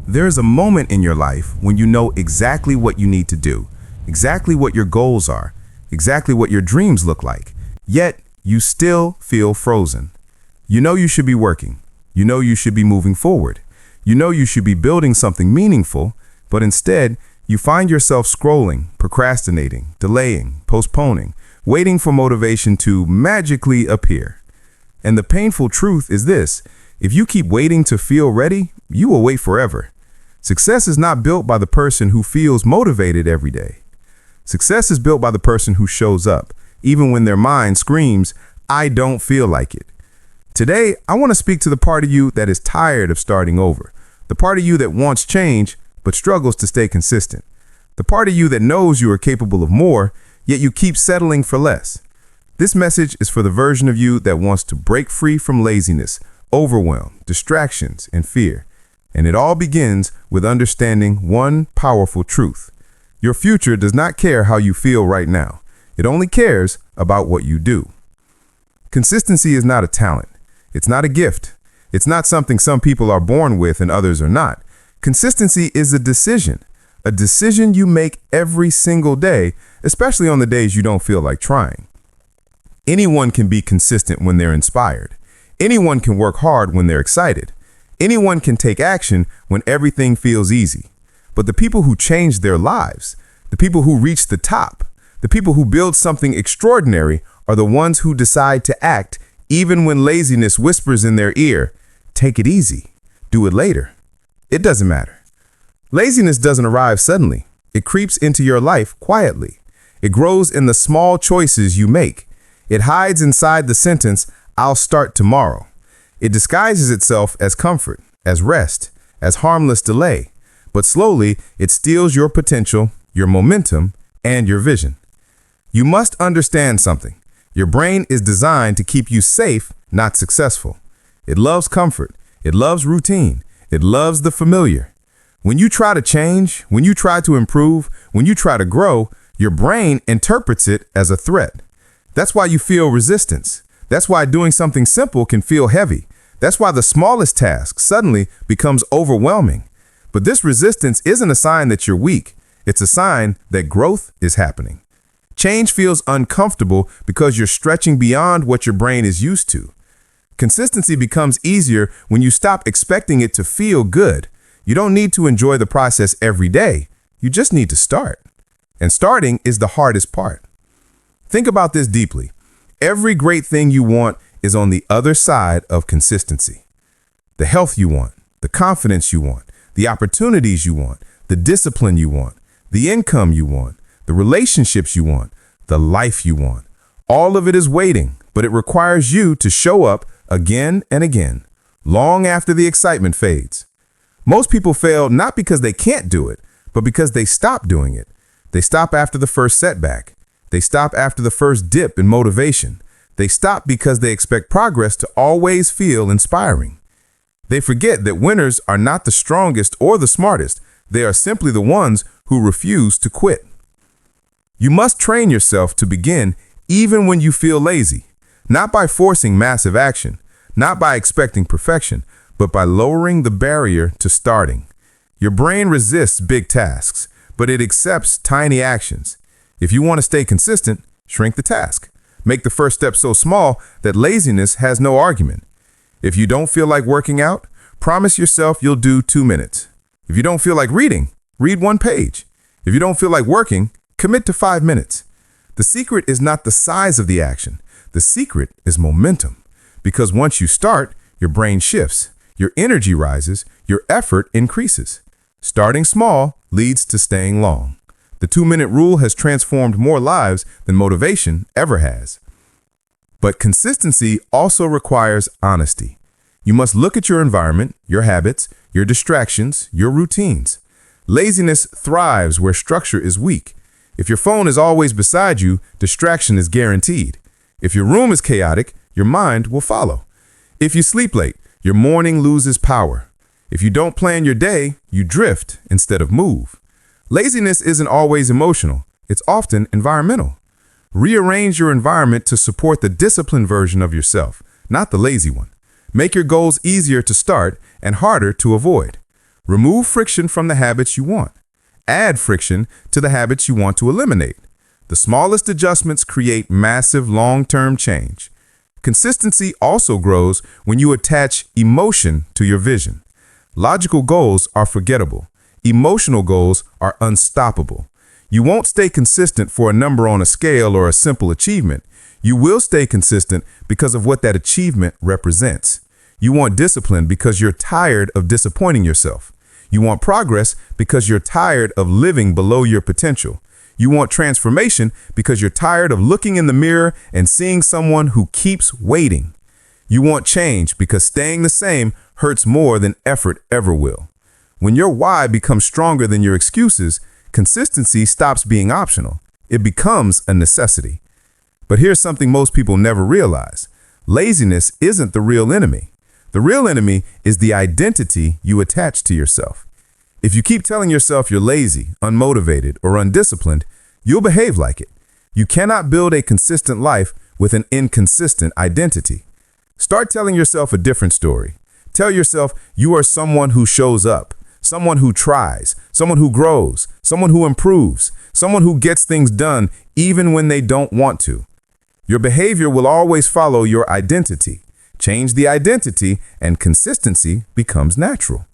There's a moment in your life when you know exactly what you need to do, exactly what your goals are, exactly what your dreams look like, yet you still feel frozen. You know you should be working. You know you should be moving forward. You know you should be building something meaningful, but instead, you find yourself scrolling, procrastinating, delaying, postponing, waiting for motivation to magically appear. And the painful truth is this: if you keep waiting to feel ready, you will wait forever. Success is not built by the person who feels motivated every day. Success is built by the person who shows up, even when their mind screams, "I don't feel like it." Today, I want to speak to the part of you that is tired of starting over, the part of you that wants change but struggles to stay consistent, the part of you that knows you are capable of more, yet you keep settling for less. This message is for the version of you that wants to break free from laziness, overwhelm, distractions, and fear. And it all begins with understanding one powerful truth. Your future does not care how you feel right now. It only cares about what you do. Consistency is not a talent. It's not a gift. It's not something some people are born with and others are not. Consistency is a decision you make every single day, especially on the days you don't feel like trying. Anyone can be consistent when they're inspired. Anyone can work hard when they're excited. Anyone can take action when everything feels easy. But the people who change their lives, the people who reach the top, the people who build something extraordinary are the ones who decide to act even when laziness whispers in their ear, "Take it easy. Do it later." It doesn't matter. Laziness doesn't arrive suddenly. It creeps into your life quietly. It grows in the small choices you make. It hides inside the sentence, "I'll start tomorrow." It disguises itself as comfort, as rest, as harmless delay. But slowly, it steals your potential, your momentum, and your vision. You must understand something. Your brain is designed to keep you safe, not successful. It loves comfort. It loves routine. It loves the familiar. When you try to change, when you try to improve, when you try to grow, your brain interprets it as a threat. That's why you feel resistance. That's why doing something simple can feel heavy. That's why the smallest task suddenly becomes overwhelming. But this resistance isn't a sign that you're weak. It's a sign that growth is happening. Change feels uncomfortable because you're stretching beyond what your brain is used to. Consistency becomes easier when you stop expecting it to feel good. You don't need to enjoy the process every day. You just need to start. And starting is the hardest part. Think about this deeply. Every great thing you want is on the other side of consistency. The health you want, the confidence you want, the opportunities you want, the discipline you want, the income you want, the relationships you want, the life you want. All of it is waiting, but it requires you to show up again and again, long after the excitement fades. Most people fail not because they can't do it, but because they stop doing it. They stop after the first setback. They stop after the first dip in motivation. They stop because they expect progress to always feel inspiring. They forget that winners are not the strongest or the smartest. They are simply the ones who refuse to quit. You must train yourself to begin even when you feel lazy, not by forcing massive action, not by expecting perfection, but by lowering the barrier to starting. Your brain resists big tasks, but it accepts tiny actions. If you want to stay consistent, shrink the task. Make the first step so small that laziness has no argument. If you don't feel like working out, promise yourself you'll do 2 minutes. If you don't feel like reading, read 1 page. If you don't feel like working, commit to 5 minutes. The secret is not the size of the action. The secret is momentum. Because once you start, your brain shifts, your energy rises, your effort increases. Starting small leads to staying long. The 2-minute rule has transformed more lives than motivation ever has. But consistency also requires honesty. You must look at your environment, your habits, your distractions, your routines. Laziness thrives where structure is weak. If your phone is always beside you, distraction is guaranteed. If your room is chaotic, your mind will follow. If you sleep late, your morning loses power. If you don't plan your day, you drift instead of move. Laziness isn't always emotional. It's often environmental. Rearrange your environment to support the disciplined version of yourself, not the lazy one. Make your goals easier to start and harder to avoid. Remove friction from the habits you want. Add friction to the habits you want to eliminate. The smallest adjustments create massive long-term change. Consistency also grows when you attach emotion to your vision. Logical goals are forgettable. Emotional goals are unstoppable. You won't stay consistent for a number on a scale or a simple achievement. You will stay consistent because of what that achievement represents. You want discipline because you're tired of disappointing yourself. You want progress because you're tired of living below your potential. You want transformation because you're tired of looking in the mirror and seeing someone who keeps waiting. You want change because staying the same hurts more than effort ever will. When your why becomes stronger than your excuses, consistency stops being optional. It becomes a necessity. But here's something most people never realize. Laziness isn't the real enemy. The real enemy is the identity you attach to yourself. If you keep telling yourself you're lazy, unmotivated, or undisciplined, you'll behave like it. You cannot build a consistent life with an inconsistent identity. Start telling yourself a different story. Tell yourself you are someone who shows up, someone who tries, someone who grows, someone who improves, someone who gets things done even when they don't want to. Your behavior will always follow your identity. Change the identity and consistency becomes natural.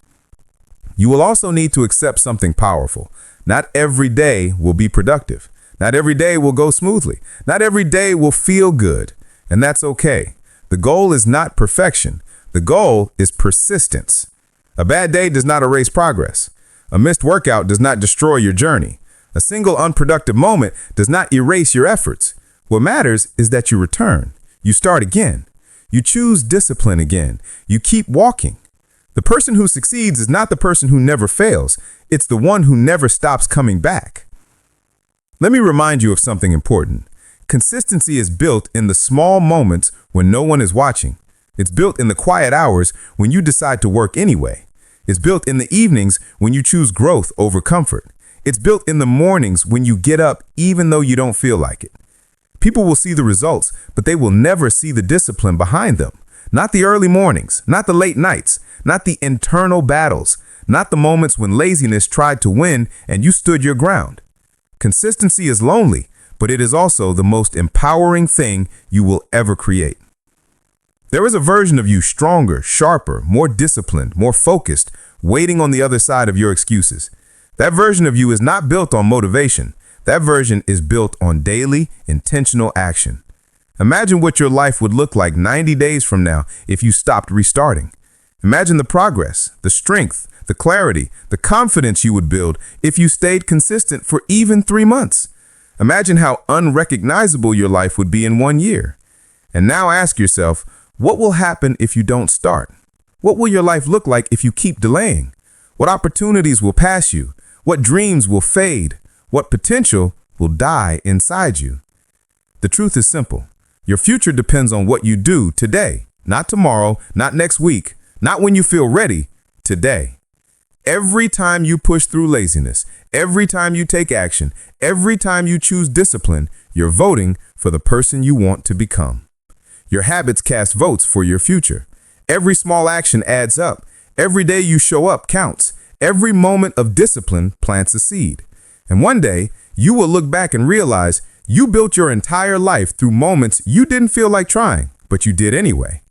You will also need to accept something powerful. Not every day will be productive. Not every day will go smoothly. Not every day will feel good. And that's okay. The goal is not perfection. The goal is persistence. A bad day does not erase progress. A missed workout does not destroy your journey. A single unproductive moment does not erase your efforts. What matters is that you return. You start again. You choose discipline again. You keep walking. The person who succeeds is not the person who never fails. It's the one who never stops coming back. Let me remind you of something important. Consistency is built in the small moments when no one is watching. It's built in the quiet hours when you decide to work anyway. It's built in the evenings when you choose growth over comfort. It's built in the mornings when you get up even though you don't feel like it. People will see the results, but they will never see the discipline behind them. Not the early mornings, not the late nights, not the internal battles, not the moments when laziness tried to win and you stood your ground. Consistency is lonely, but it is also the most empowering thing you will ever create. There is a version of you stronger, sharper, more disciplined, more focused, waiting on the other side of your excuses. That version of you is not built on motivation. That version is built on daily, intentional action. Imagine what your life would look like 90 days from now if you stopped restarting. Imagine the progress, the strength, the clarity, the confidence you would build if you stayed consistent for even 3 months. Imagine how unrecognizable your life would be in 1 year. And now ask yourself, what will happen if you don't start? What will your life look like if you keep delaying? What opportunities will pass you? What dreams will fade? What potential will die inside you? The truth is simple. Your future depends on what you do today, not tomorrow, not next week, not when you feel ready, today. Every time you push through laziness, every time you take action, every time you choose discipline, you're voting for the person you want to become. Your habits cast votes for your future. Every small action adds up. Every day you show up counts. Every moment of discipline plants a seed. And one day, you will look back and realize you built your entire life through moments you didn't feel like trying, but you did anyway.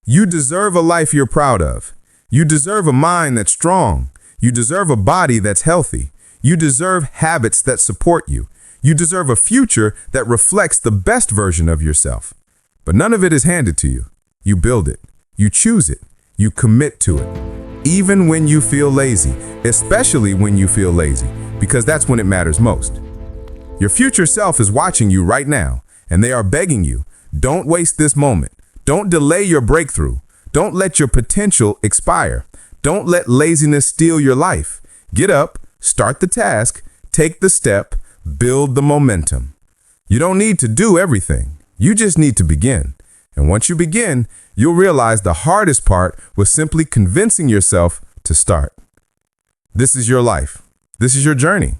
You deserve a life you're proud of. You deserve a mind that's strong. You deserve a body that's healthy. You deserve habits that support you. You deserve a future that reflects the best version of yourself. But none of it is handed to you. You build it. You choose it. You commit to it. Even when you feel lazy, especially when you feel lazy, because that's when it matters most. Your future self is watching you right now, and they are begging you, don't waste this moment. Don't delay your breakthrough. Don't let your potential expire. Don't let laziness steal your life. Get up, start the task, take the step, build the momentum. You don't need to do everything. You just need to begin. And once you begin, you'll realize the hardest part was simply convincing yourself to start. This is your life. This is your journey.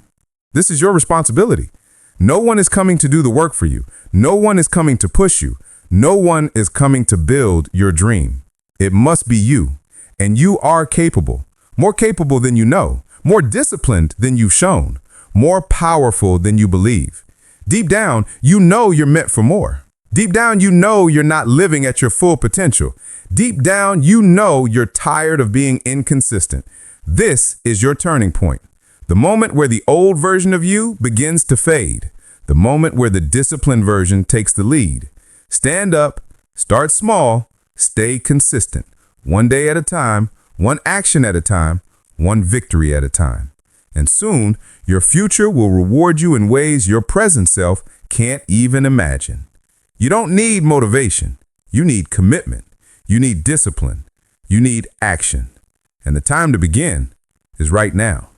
This is your responsibility. No one is coming to do the work for you. No one is coming to push you. No one is coming to build your dream. It must be you. And you are capable. more capable than you know, more disciplined than you've shown, more powerful than you believe. Deep down, you know you're meant for more. Deep down, you know you're not living at your full potential. Deep down, you know you're tired of being inconsistent. This is your turning point. The moment where the old version of you begins to fade. The moment where the disciplined version takes the lead. Stand up, start small, stay consistent. One day at a time, one action at a time, one victory at a time. And soon, your future will reward you in ways your present self can't even imagine. You don't need motivation. You need commitment. You need discipline. You need action. And the time to begin is right now.